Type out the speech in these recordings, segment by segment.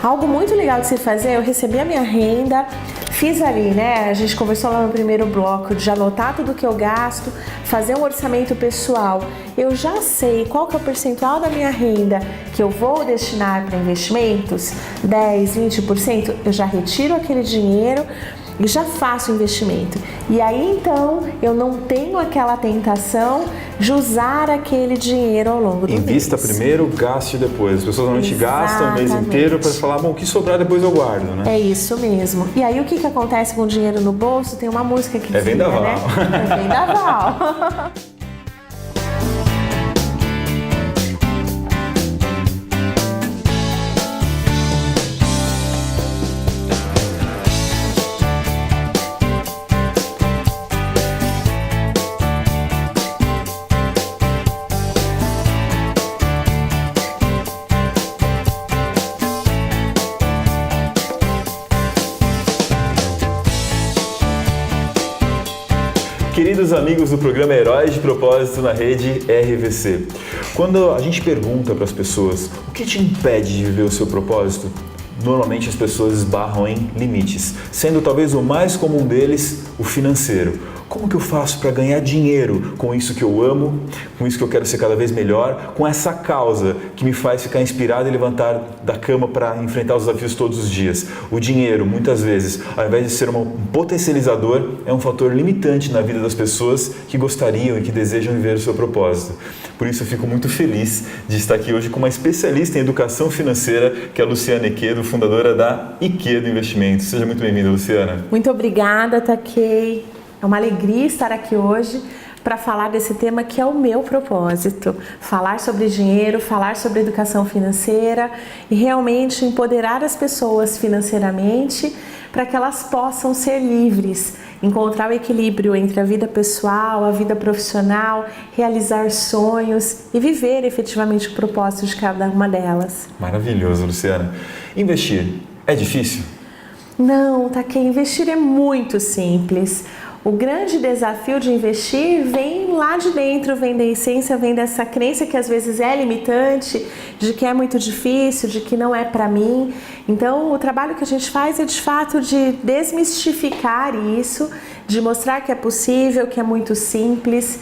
Algo muito legal de se fazer, eu recebi a minha renda, fiz ali, né? A gente conversou lá no primeiro bloco de anotar tudo que eu gasto, fazer um orçamento pessoal. Eu já sei qual que é o percentual da minha renda que eu vou destinar para investimentos, 10, 20%, eu já retiro aquele dinheiro e já faço o investimento. E aí então eu não tenho aquela tentação de usar aquele dinheiro ao longo do mês. Invista primeiro, gaste depois. As pessoas normalmente gastam o mês inteiro para falar, bom, o que sobrar depois eu guardo, né? É isso mesmo. E aí o que acontece com o dinheiro no bolso? Tem uma música que dizia, vendaval, né? É vendaval. Queridos amigos do programa Heróis de Propósito na rede RVC, quando a gente pergunta para as pessoas o que te impede de viver o seu propósito, normalmente as pessoas esbarram em limites, sendo talvez o mais comum deles o financeiro. Como que eu faço para ganhar dinheiro com isso que eu amo, com isso que eu quero ser cada vez melhor, com essa causa que me faz ficar inspirado e levantar da cama para enfrentar os desafios todos os dias? O dinheiro, muitas vezes, ao invés de ser um potencializador, é um fator limitante na vida das pessoas que gostariam e que desejam viver o seu propósito. Por isso eu fico muito feliz de estar aqui hoje com uma especialista em educação financeira, que é a Luciana Iquedo, fundadora da Iquedo Investimentos. Seja muito bem-vinda, Luciana. Muito obrigada, Takei. É uma alegria estar aqui hoje para falar desse tema que é o meu propósito. Falar sobre dinheiro, falar sobre educação financeira e realmente empoderar as pessoas financeiramente para que elas possam ser livres, encontrar o equilíbrio entre a vida pessoal, a vida profissional, realizar sonhos e viver efetivamente o propósito de cada uma delas. Maravilhoso, Luciana. Investir é difícil? Não, Takei, investir é muito simples. O grande desafio de investir vem lá de dentro, vem da essência, vem dessa crença que às vezes é limitante, de que é muito difícil, de que não é para mim. Então, o trabalho que a gente faz é de fato de desmistificar isso, de mostrar que é possível, que é muito simples,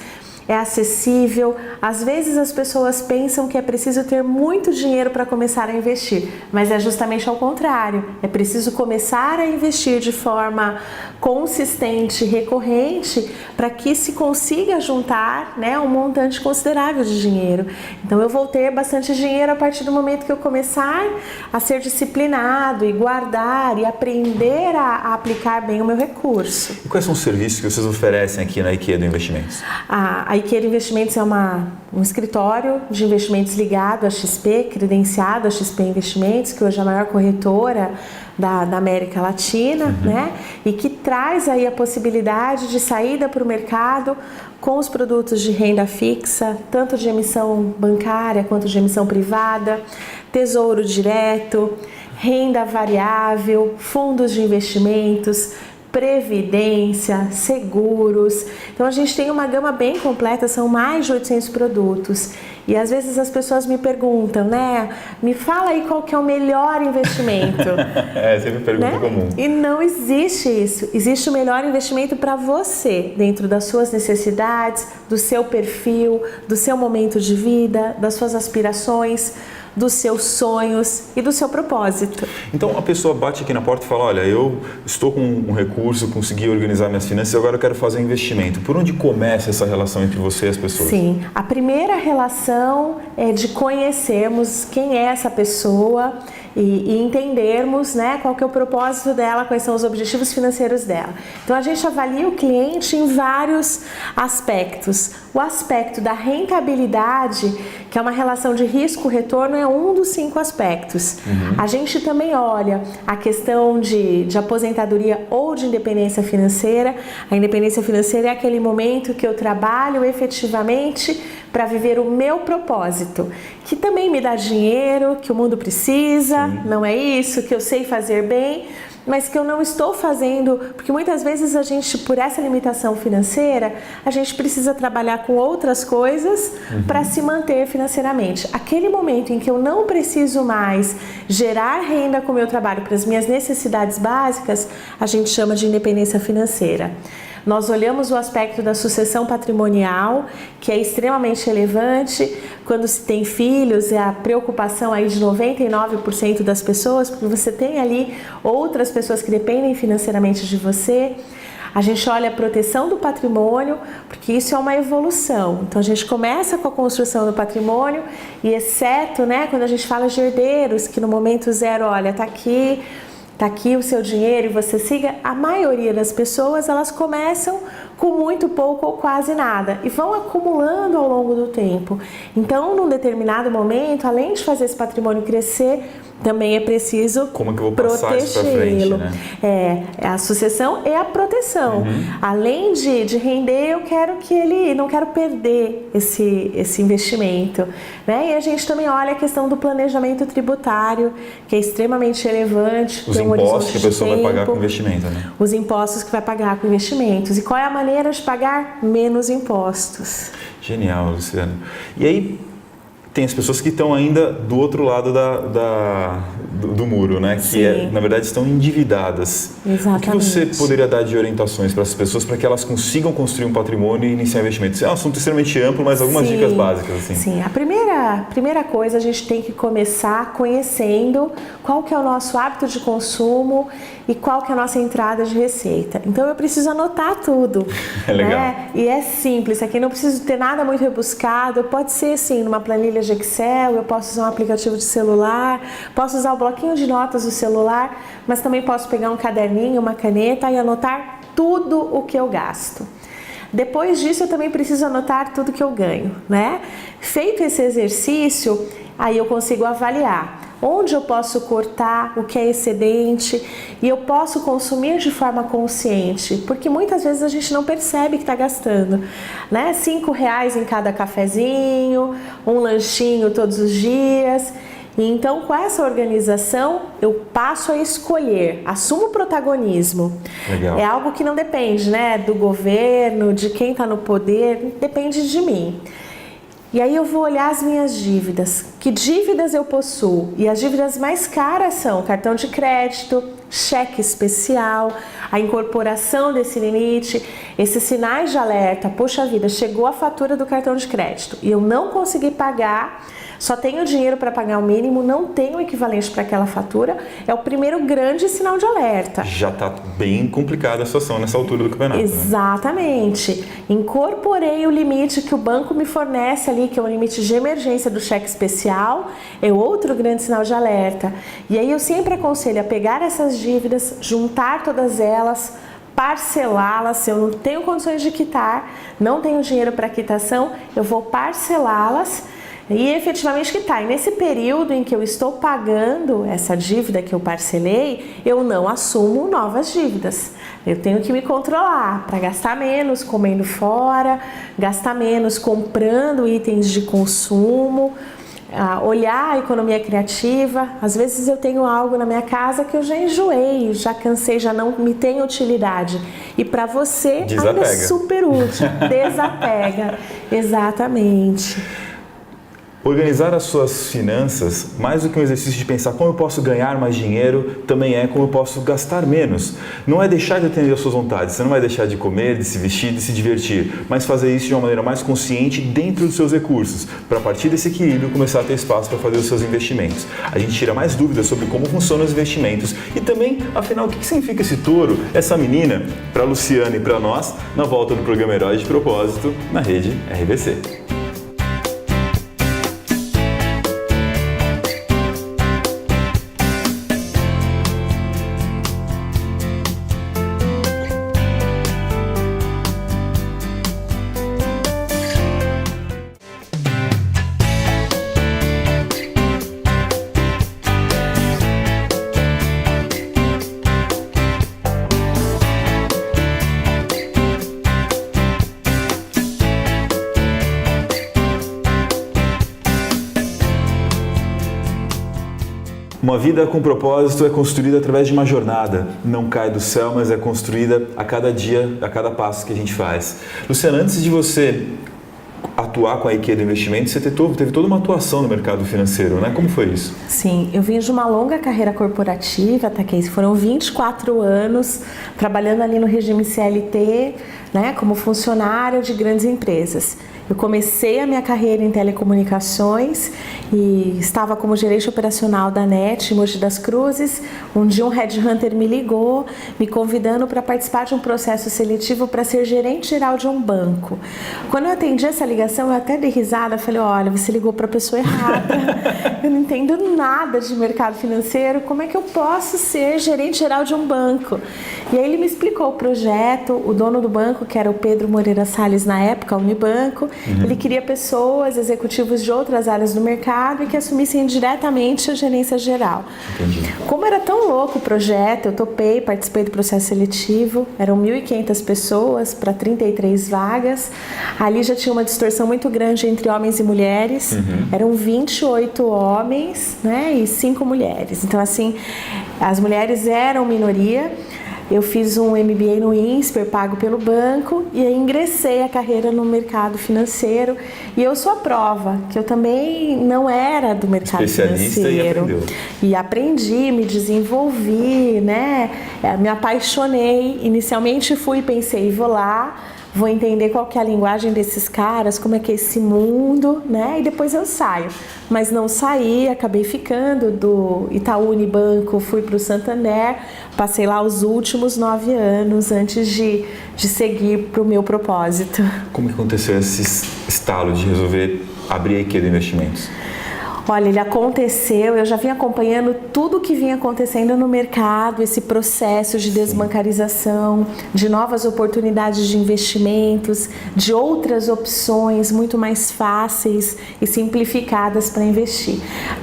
é acessível. Às vezes as pessoas pensam que é preciso ter muito dinheiro para começar a investir, mas é justamente ao contrário. É preciso começar a investir de forma consistente, recorrente, para que se consiga juntar, né, um montante considerável de dinheiro. Então eu vou ter bastante dinheiro a partir do momento que eu começar a ser disciplinado e guardar e aprender a aplicar bem o meu recurso. E quais são os serviços que vocês oferecem aqui na Iquedo Investimentos? A Iquedo Investimentos é um escritório de investimentos ligado à XP, credenciado à XP Investimentos, que hoje é a maior corretora da América Latina, né? E que traz aí a possibilidade de saída para o mercado com os produtos de renda fixa, tanto de emissão bancária quanto de emissão privada, tesouro direto, renda variável, fundos de investimentos, previdência, seguros. Então a gente tem uma gama bem completa, são mais de 800 produtos. E às vezes as pessoas me perguntam, né? Me fala aí qual que é o melhor investimento. É sempre pergunta, né? Comum. E não existe isso. Existe o melhor investimento para você, dentro das suas necessidades, do seu perfil, do seu momento de vida, das suas aspirações, dos seus sonhos e do seu propósito. Então a pessoa bate aqui na porta e fala, olha, eu estou com um recurso, consegui organizar minhas finanças e agora eu quero fazer um investimento. Por onde começa essa relação entre você e as pessoas? Sim, a primeira relação é de conhecermos quem é essa pessoa e entendermos, né, qual que é o propósito dela, quais são os objetivos financeiros dela. Então a gente avalia o cliente em vários aspectos. O aspecto da rentabilidade, que é uma relação de risco-retorno, é um dos 5 aspectos. A gente também olha a questão de aposentadoria ou de independência financeira. A independência financeira é aquele momento que eu trabalho efetivamente para viver o meu propósito, que também me dá dinheiro, que o mundo precisa, não é isso? Que eu sei fazer bem, mas que eu não estou fazendo, porque muitas vezes a gente, por essa limitação financeira, a gente precisa trabalhar com outras coisas para se manter financeiramente. Aquele momento em que eu não preciso mais gerar renda com o meu trabalho para as minhas necessidades básicas, a gente chama de independência financeira. Nós olhamos o aspecto da sucessão patrimonial, que é extremamente relevante. Quando se tem filhos, é a preocupação aí de 99% das pessoas, porque você tem ali outras pessoas que dependem financeiramente de você. A gente olha a proteção do patrimônio, porque isso é uma evolução. Então a gente começa com a construção do patrimônio e exceto, quando a gente fala de herdeiros, que no momento zero, olha, tá aqui o seu dinheiro e você siga, a maioria das pessoas, elas começam com muito pouco ou quase nada e vão acumulando ao longo do tempo. Então, num determinado momento, além de fazer esse patrimônio crescer, também é preciso protegê-lo. A sucessão é a proteção. Além de render, eu quero que ele não quero perder esse investimento, E a gente também olha a questão do planejamento tributário, que é extremamente relevante. Os impostos que a pessoa vai pagar com investimento, Os impostos que vai pagar com investimentos. E qual é a maneira de pagar menos impostos? Genial, Luciano. E aí, tem as pessoas que estão ainda do outro lado do muro, Que na verdade estão endividadas. Exatamente. O que você poderia dar de orientações para essas pessoas para que elas consigam construir um patrimônio e iniciar investimentos? É um assunto extremamente amplo, mas algumas dicas básicas. Assim. Sim, a primeira coisa a gente tem que começar conhecendo qual que é o nosso hábito de consumo e qual que é a nossa entrada de receita. Então eu preciso anotar tudo. É legal. E é simples, aqui não preciso ter nada muito rebuscado, pode ser assim, numa planilha de Excel, eu posso usar um aplicativo de celular, posso usar o bloquinho de notas do celular, mas também posso pegar um caderninho, uma caneta e anotar tudo o que eu gasto. Depois disso, eu também preciso anotar tudo que eu ganho, Feito esse exercício, aí eu consigo avaliar onde eu posso cortar o que é excedente e eu posso consumir de forma consciente, porque muitas vezes a gente não percebe que está gastando, R$5 em cada cafezinho, um lanchinho todos os dias. E então, com essa organização, eu passo a escolher, assumo o protagonismo. Legal. É algo que não depende, do governo, de quem está no poder, depende de mim. E aí eu vou olhar as minhas dívidas. Que dívidas eu possuo? E as dívidas mais caras são cartão de crédito, cheque especial, a incorporação desse limite, esses sinais de alerta. Poxa vida, chegou a fatura do cartão de crédito e eu não consegui pagar, só tenho dinheiro para pagar o mínimo, não tenho equivalente para aquela fatura, é o primeiro grande sinal de alerta. Já está bem complicada a situação nessa altura do campeonato. Exatamente. Incorporei o limite que o banco me fornece ali, que é o limite de emergência do cheque especial, é outro grande sinal de alerta. E aí eu sempre aconselho a pegar essas dívidas, juntar todas elas, parcelá-las. Se eu não tenho condições de quitar, não tenho dinheiro para quitação, eu vou parcelá-las e efetivamente quitar. E nesse período em que eu estou pagando essa dívida que eu parcelei, eu não assumo novas dívidas. Eu tenho que me controlar para gastar menos comendo fora, gastar menos comprando itens de consumo, olhar a economia criativa. Às vezes eu tenho algo na minha casa que eu já enjoei, já cansei, já não me tem utilidade. E para você ainda é super útil. Desapega. Exatamente. Organizar as suas finanças, mais do que um exercício de pensar como eu posso ganhar mais dinheiro, também é como eu posso gastar menos. Não é deixar de atender às suas vontades, você não vai deixar de comer, de se vestir, de se divertir, mas fazer isso de uma maneira mais consciente dentro dos seus recursos, para a partir desse equilíbrio começar a ter espaço para fazer os seus investimentos. A gente tira mais dúvidas sobre como funcionam os investimentos e também, afinal, o que significa esse touro, essa menina, para a Luciana e para nós, na volta do programa Heróis de Propósito, na rede RBC. Uma vida com propósito é construída através de uma jornada. Não cai do céu, mas é construída a cada dia, a cada passo que a gente faz. Luciana, antes de você atuar com a Ikeda Investimentos, você teve toda uma atuação no mercado financeiro, né? Como foi isso? Sim, eu vim de uma longa carreira corporativa, foram 24 anos trabalhando ali no regime CLT, né, como funcionária de grandes empresas. Eu comecei a minha carreira em telecomunicações e estava como gerente operacional da NET em Mogi das Cruzes. Um dia um headhunter me ligou, me convidando para participar de um processo seletivo para ser gerente geral de um banco. Quando eu atendi essa ligação, eu até dei risada, falei, olha, você ligou para a pessoa errada, eu não entendo nada de mercado financeiro, como é que eu posso ser gerente geral de um banco? E aí ele me explicou o projeto, o dono do banco, que era o Pedro Moreira Salles na época, Unibanco, ele queria pessoas, executivos de outras áreas do mercado e que assumissem diretamente a gerência geral. Entendi. Como era tão louco o projeto, eu topei, participei do processo seletivo, eram 1.500 pessoas para 33 vagas, ali já tinha uma distorção muito grande entre homens e mulheres, eram 28 homens, né, e 5 mulheres, então assim, as mulheres eram minoria. Eu fiz um MBA no INSPER, pago pelo banco, e aí ingressei a carreira no mercado financeiro. E eu sou a prova, que eu também não era do mercado financeiro. E aprendi, me desenvolvi, né? Me apaixonei. Inicialmente fui e pensei, vou lá, vou entender qual que é a linguagem desses caras, como é que é esse mundo, né? E depois eu saio. Mas não saí, acabei ficando do Itaú Unibanco, fui para o Santander, passei lá os últimos 9 anos antes de seguir para o meu propósito. Como que aconteceu esse estalo de resolver abrir a Ikeda Investimentos? Olha, ele aconteceu, eu já vinha acompanhando tudo o que vinha acontecendo no mercado, esse processo de desbancarização, de novas oportunidades de investimentos, de outras opções muito mais fáceis e simplificadas para investir.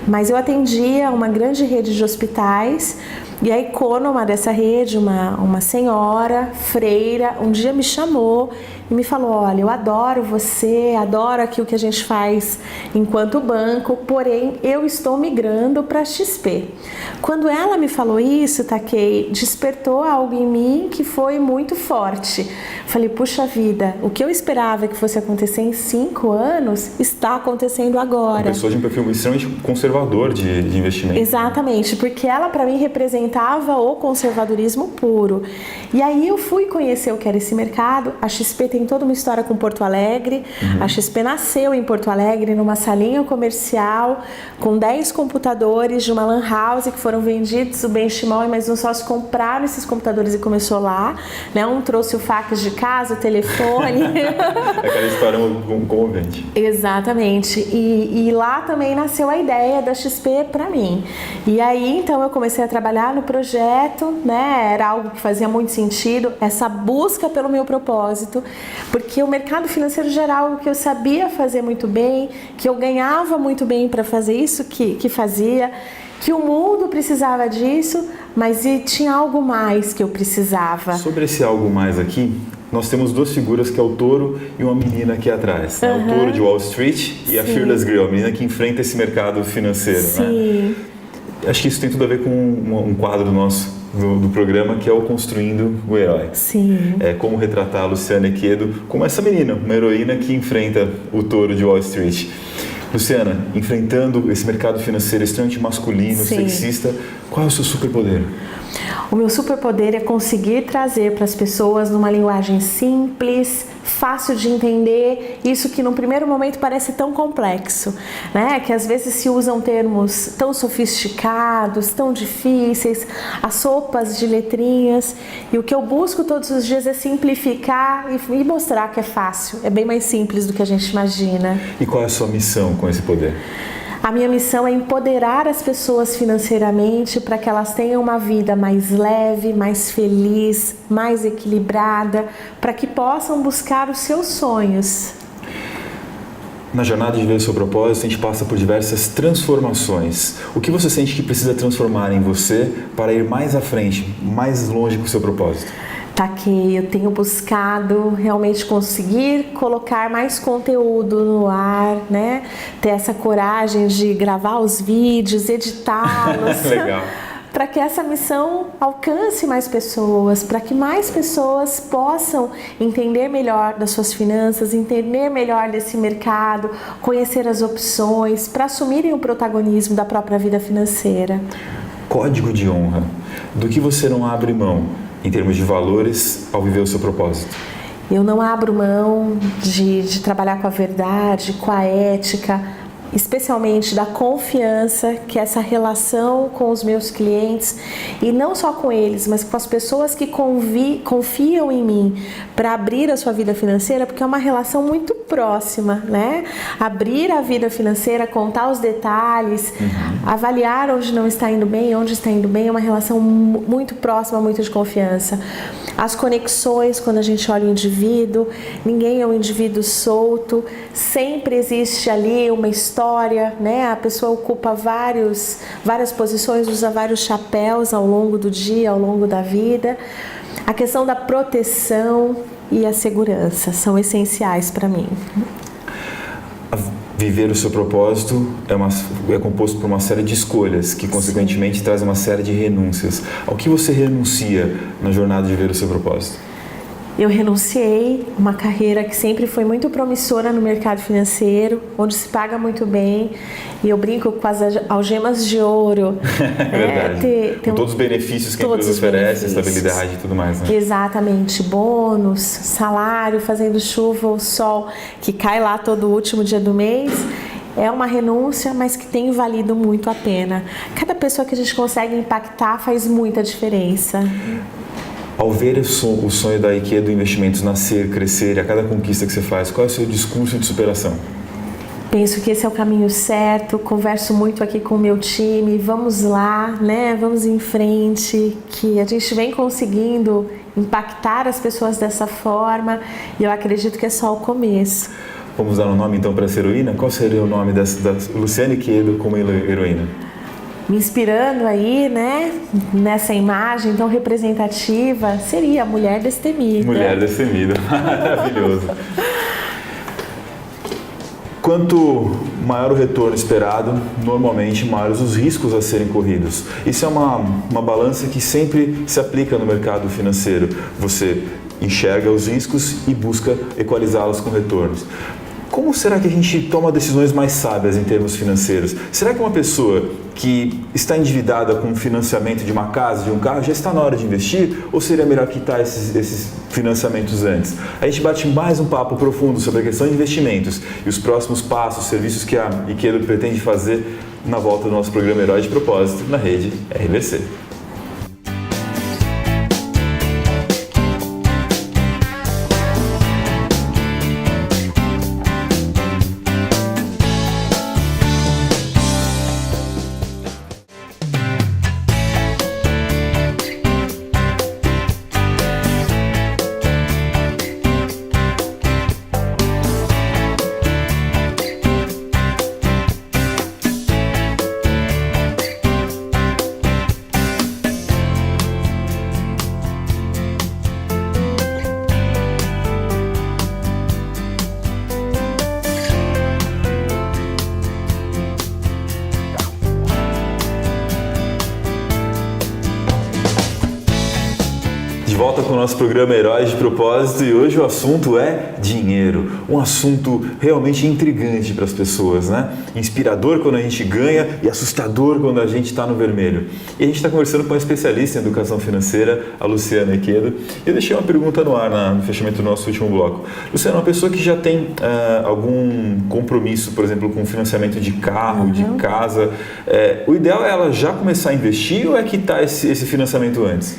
Mas eu atendia uma grande rede de hospitais e a econômica dessa rede, uma senhora, freira, um dia me chamou e me falou, olha, eu adoro você, adoro aqui o que a gente faz enquanto banco, porém eu estou migrando para a XP. Quando ela me falou isso, Takei, despertou algo em mim que foi muito forte. Falei, puxa vida, o que eu esperava que fosse acontecer em 5 anos, está acontecendo agora. Uma pessoa de um perfil extremamente conservador de investimento. Exatamente, porque ela para mim representava o conservadorismo puro. E aí eu fui conhecer o que era esse mercado. A XP tem toda uma história com Porto Alegre. A XP nasceu em Porto Alegre, numa salinha comercial, com 10 computadores de uma lan house que foram vendidos, o Benchimol e mais um sócio compraram esses computadores e começou lá. Né? Um trouxe o fax de casa, o telefone. Aquela história comovente. Exatamente. E lá também nasceu a ideia da XP para mim. E aí, então, eu comecei a trabalhar no projeto, né? Era algo que fazia muito sentido, essa busca pelo meu propósito, porque o mercado financeiro geral, o que eu sabia fazer muito bem, que eu ganhava muito bem para fazer isso que fazia, que o mundo precisava disso, mas tinha algo mais que eu precisava. Sobre esse algo mais aqui, nós temos 2 figuras, que é o touro e uma menina aqui atrás. Né? O touro de Wall Street e a Fearless Girl, a menina que enfrenta esse mercado financeiro. Sim. Né? Acho que isso tem tudo a ver com um quadro nosso do programa, que é o Construindo o Herói. Sim. É como retratar a Luciana Ikeda como essa menina, uma heroína que enfrenta o touro de Wall Street. Luciana, enfrentando esse mercado financeiro extremamente masculino, sexista, qual é o seu superpoder? O meu superpoder é conseguir trazer para as pessoas numa linguagem simples, fácil de entender, isso que num primeiro momento parece tão complexo, né? Que às vezes se usam termos tão sofisticados, tão difíceis, as sopas de letrinhas, e o que eu busco todos os dias é simplificar e mostrar que é fácil, é bem mais simples do que a gente imagina. E qual é a sua missão com esse poder? A minha missão é empoderar as pessoas financeiramente para que elas tenham uma vida mais leve, mais feliz, mais equilibrada, para que possam buscar os seus sonhos. Na jornada de viver o seu propósito, a gente passa por diversas transformações. O que você sente que precisa transformar em você para ir mais à frente, mais longe com o seu propósito? Taquei, eu tenho buscado realmente conseguir colocar mais conteúdo no ar, né? Ter essa coragem de gravar os vídeos, editá-los. Legal. Para que essa missão alcance mais pessoas, para que mais pessoas possam entender melhor das suas finanças, entender melhor desse mercado, conhecer as opções, para assumirem o protagonismo da própria vida financeira. Código de honra. Do que você não abre mão em termos de valores ao viver o seu propósito? Eu não abro mão de trabalhar com a verdade, com a ética, especialmente da confiança, que é essa relação com os meus clientes, e não só com eles, mas com as pessoas que confiam em mim para abrir a sua vida financeira, porque é uma relação muito próxima, né? Abrir a vida financeira, contar os detalhes, avaliar onde não está indo bem, onde está indo bem, é uma relação muito próxima, muito de confiança. As conexões, quando a gente olha o indivíduo, ninguém é um indivíduo solto, sempre existe ali uma história, né? A pessoa ocupa várias posições, usa vários chapéus ao longo do dia, ao longo da vida. A questão da proteção e a segurança são essenciais para mim. Viver o seu propósito é composto por uma série de escolhas que, consequentemente, traz uma série de renúncias. Ao que você renuncia na jornada de viver o seu propósito? Eu renunciei a uma carreira que sempre foi muito promissora no mercado financeiro, onde se paga muito bem, e eu brinco com as algemas de ouro. Verdade. Com todos os benefícios que a empresa oferece, estabilidade e tudo mais, né? Exatamente. Bônus, salário, fazendo chuva ou sol, que cai lá todo último dia do mês. É uma renúncia, mas que tem valido muito a pena. Cada pessoa que a gente consegue impactar faz muita diferença. Ao ver o sonho da Ikedo Investimentos nascer, crescer, e a cada conquista que você faz, qual é o seu discurso de superação? Penso que esse é o caminho certo, converso muito aqui com o meu time, vamos lá, né? Vamos em frente, que a gente vem conseguindo impactar as pessoas dessa forma, e eu acredito que é só o começo. Vamos dar um nome então para essa heroína? Qual seria o nome da Luciane Ikedo como heroína? Me inspirando aí, né, nessa imagem tão representativa, seria a Mulher Destemida. Mulher Destemida, maravilhoso. Quanto maior o retorno esperado, normalmente maiores os riscos a serem corridos. Isso é uma balança que sempre se aplica no mercado financeiro. Você enxerga os riscos e busca equalizá-los com retornos. Como será que a gente toma decisões mais sábias em termos financeiros? Será que uma pessoa que está endividada com o financiamento de uma casa, de um carro, já está na hora de investir? Ou seria melhor quitar esses financiamentos antes? A gente bate mais um papo profundo sobre a questão de investimentos e os próximos passos, serviços que a Ikedo pretende fazer na volta do nosso programa Herói de Propósito na rede RVC. De volta com o nosso programa Heróis de Propósito, e hoje o assunto é dinheiro. Um assunto realmente intrigante para as pessoas, né? Inspirador quando a gente ganha e assustador quando a gente está no vermelho. E a gente está conversando com uma especialista em educação financeira, a Luciana Ikedo. Eu deixei uma pergunta no ar no fechamento do nosso último bloco. Luciana, uma pessoa que já tem algum compromisso, por exemplo, com financiamento de carro, de casa, o ideal é ela já começar a investir ou é quitar esse financiamento antes?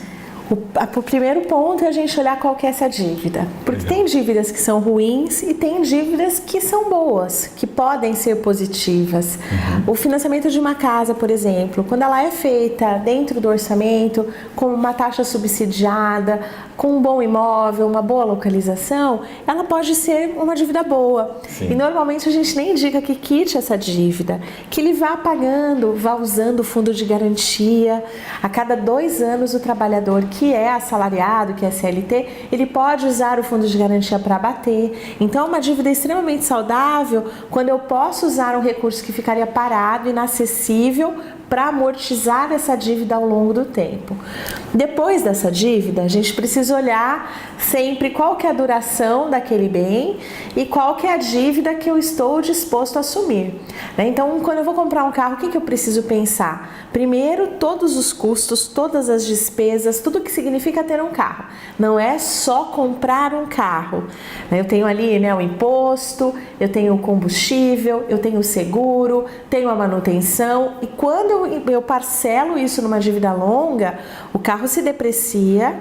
O primeiro ponto é a gente olhar qual que é essa dívida, porque tem dívidas que são ruins e tem dívidas que são boas, que podem ser positivas. O financiamento de uma casa, por exemplo, quando ela é feita dentro do orçamento, com uma taxa subsidiada, com um bom imóvel, uma boa localização, ela pode ser uma dívida boa. Sim. E normalmente a gente nem indica que quite essa dívida, que ele vá pagando, vá usando o fundo de garantia. A cada 2 anos o trabalhador que é assalariado, que é CLT, ele pode usar o fundo de garantia para abater. Então, é uma dívida extremamente saudável quando eu posso usar um recurso que ficaria parado, inacessível, para amortizar essa dívida ao longo do tempo. Depois dessa dívida, a gente precisa olhar sempre qual que é a duração daquele bem e qual que é a dívida que eu estou disposto a assumir. Então, quando eu vou comprar um carro, o que eu preciso pensar? Primeiro, todos os custos, todas as despesas, tudo que significa ter um carro. Não é só comprar um carro. Eu tenho ali o imposto, eu tenho o combustível, eu tenho o seguro, tenho a manutenção, e quando eu parcelo isso numa dívida longa, o carro se deprecia,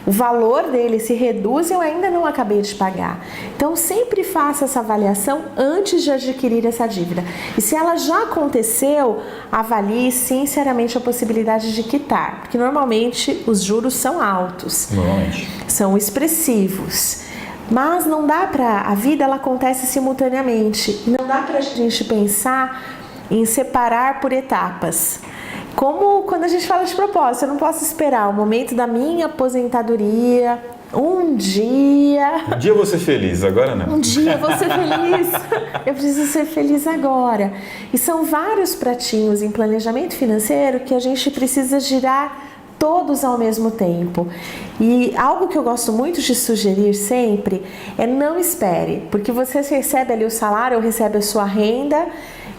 o valor dele se reduz e eu ainda não acabei de pagar. Então, sempre faça essa avaliação antes de adquirir essa dívida. E se ela já aconteceu, avalie sinceramente a possibilidade de quitar, porque normalmente os juros são altos, são expressivos. Mas não dá para... A vida, ela acontece simultaneamente. Não dá para a gente pensar em separar por etapas. Como quando a gente fala de propósito, eu não posso esperar o momento da minha aposentadoria. Um dia eu vou ser feliz, agora não. Um dia eu vou ser feliz. Eu preciso ser feliz agora. E são vários pratinhos em planejamento financeiro que a gente precisa girar todos ao mesmo tempo. E algo que eu gosto muito de sugerir sempre é não espere, porque você recebe ali o salário ou recebe a sua renda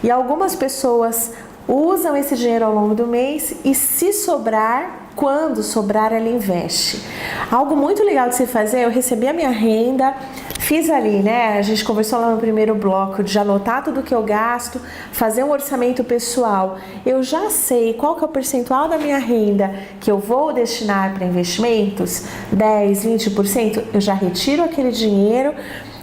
e algumas pessoas usam esse dinheiro ao longo do mês e se sobrar, quando sobrar, ela investe. Algo muito legal de se fazer, eu recebi a minha renda, fiz ali, a gente conversou lá no primeiro bloco de anotar tudo que eu gasto, fazer um orçamento pessoal. Eu já sei qual que é o percentual da minha renda que eu vou destinar para investimentos, 10, 20%, eu já retiro aquele dinheiro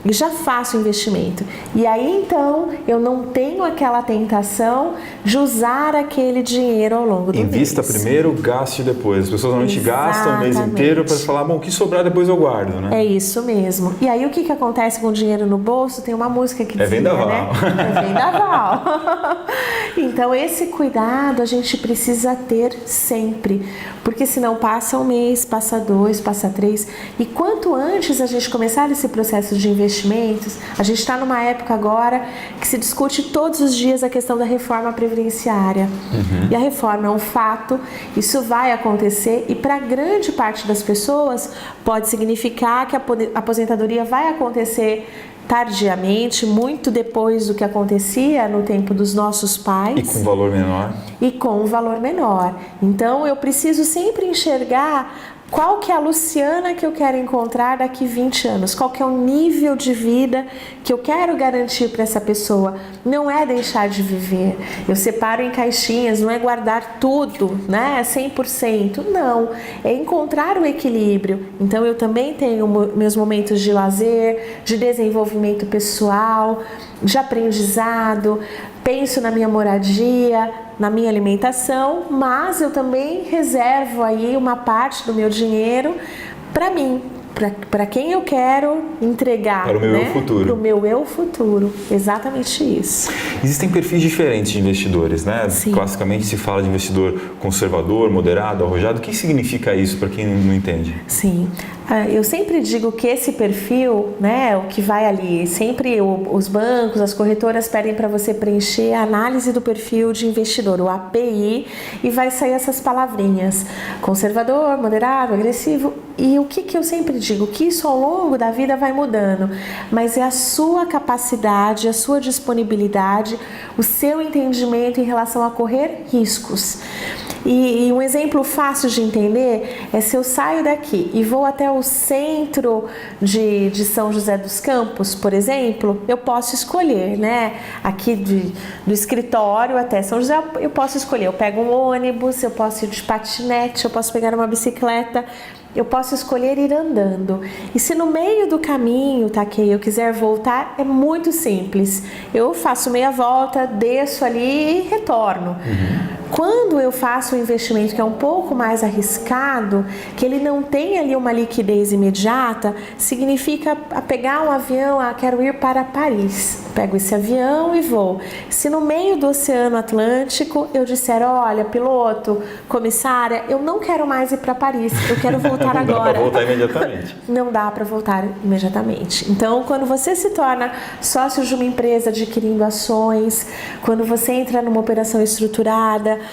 e já faço o investimento. E aí então eu não tenho aquela tentação de usar aquele dinheiro ao longo do mês. Invista primeiro, gaste depois. As pessoas normalmente gastam o mês inteiro para falar, bom, o que sobrar depois eu guardo, né? É isso mesmo. E aí o que acontece com o dinheiro no bolso? Tem uma música que dizia, vendaval. É vendaval. Então esse cuidado a gente precisa ter sempre, porque senão passa um mês, passa 2, passa 3, e quanto antes a gente começar esse processo de investimentos, a gente está numa época agora que se discute todos os dias a questão da reforma previdenciária. E a reforma é um fato, isso vai acontecer e para grande parte das pessoas pode significar que a aposentadoria vai acontecer tardiamente, muito depois do que acontecia no tempo dos nossos pais. E com valor menor. E com um valor menor. Então eu preciso sempre enxergar qual que é a Luciana que eu quero encontrar daqui 20 anos? Qual que é o nível de vida que eu quero garantir para essa pessoa? Não é deixar de viver. Eu separo em caixinhas, não é guardar tudo, 100%. Não, é encontrar o equilíbrio. Então eu também tenho meus momentos de lazer, de desenvolvimento pessoal, de aprendizado, penso na minha moradia, na minha alimentação, mas eu também reservo aí uma parte do meu dinheiro para mim, para quem eu quero entregar. Para o meu eu futuro. Para o meu eu futuro, exatamente isso. Existem perfis diferentes de investidores, né? Sim. Classicamente se fala de investidor conservador, moderado, arrojado. O que significa isso para quem não entende? Sim. Eu sempre digo que esse perfil, o que vai ali, sempre os bancos, as corretoras pedem para você preencher a análise do perfil de investidor, o API, e vai sair essas palavrinhas, conservador, moderado, agressivo, e o que eu sempre digo, que isso ao longo da vida vai mudando, mas é a sua capacidade, a sua disponibilidade, o seu entendimento em relação a correr riscos. E um exemplo fácil de entender é se eu saio daqui e vou até o centro de São José dos Campos, por exemplo, eu posso escolher, aqui do escritório até São José, eu posso escolher, eu pego um ônibus, eu posso ir de patinete, eu posso pegar uma bicicleta, eu posso escolher ir andando. E se no meio do caminho, eu quiser voltar, é muito simples. Eu faço meia volta, desço ali e retorno. Quando eu faço um investimento que é um pouco mais arriscado, que ele não tem ali uma liquidez imediata, significa pegar um avião, quero ir para Paris. Pego esse avião e vou. Se no meio do Oceano Atlântico eu disser, olha, piloto, comissária, eu não quero mais ir para Paris, eu quero voltar agora. Não dá para voltar imediatamente. Não dá para voltar imediatamente. Então, quando você se torna sócio de uma empresa adquirindo ações, quando você entra numa operação estruturada,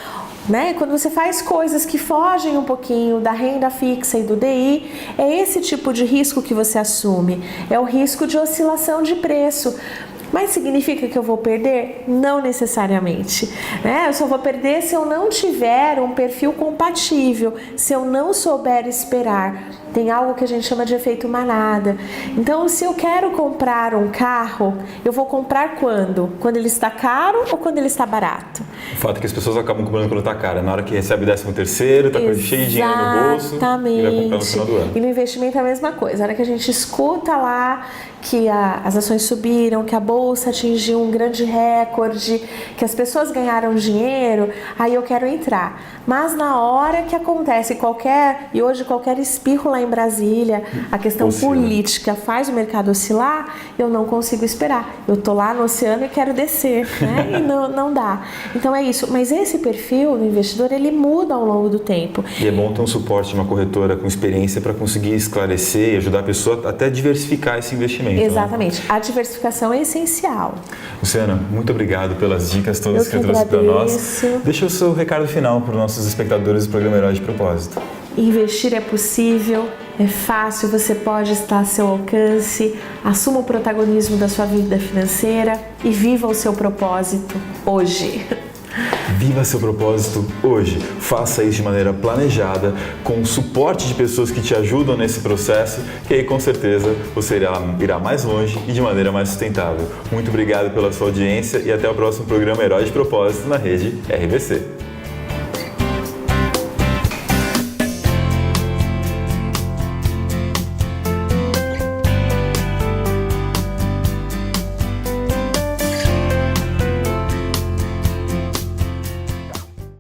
né? Quando você faz coisas que fogem um pouquinho da renda fixa e do DI, é esse tipo de risco que você assume. É o risco de oscilação de preço. Mas significa que eu vou perder? Não necessariamente, né? Eu só vou perder se eu não tiver um perfil compatível, se eu não souber esperar. Tem algo que a gente chama de efeito manada. Então, se eu quero comprar um carro, eu vou comprar quando? Quando ele está caro ou quando ele está barato? O fato é que as pessoas acabam comprando quando está caro. Na hora que recebe o 13º, está cheio de dinheiro no bolso e vai comprar no final do ano. E no investimento é a mesma coisa. Na hora que a gente escuta lá que as ações subiram, que a bolsa atingiu um grande recorde, que as pessoas ganharam dinheiro, aí eu quero entrar. Mas na hora que acontece e hoje qualquer espirro lá em Brasília, a questão política faz o mercado oscilar, eu não consigo esperar. Eu tô lá no oceano e quero descer, né? E não dá. Então é isso. Mas esse perfil do investidor, ele muda ao longo do tempo. E é bom ter um suporte de uma corretora com experiência para conseguir esclarecer e ajudar a pessoa até a diversificar esse investimento. Exatamente. Né? A diversificação é essencial. Luciana, muito obrigado pelas dicas todas que trouxe para nós. Deixa o seu recado final para os nossos espectadores do programa Heróis de Propósito. Investir é possível, é fácil, você pode estar a seu alcance. Assuma o protagonismo da sua vida financeira e viva o seu propósito hoje. Viva seu propósito hoje. Faça isso de maneira planejada, com o suporte de pessoas que te ajudam nesse processo, que aí com certeza você irá mais longe e de maneira mais sustentável. Muito obrigado pela sua audiência e até o próximo programa Heróis de Propósito na rede RVC.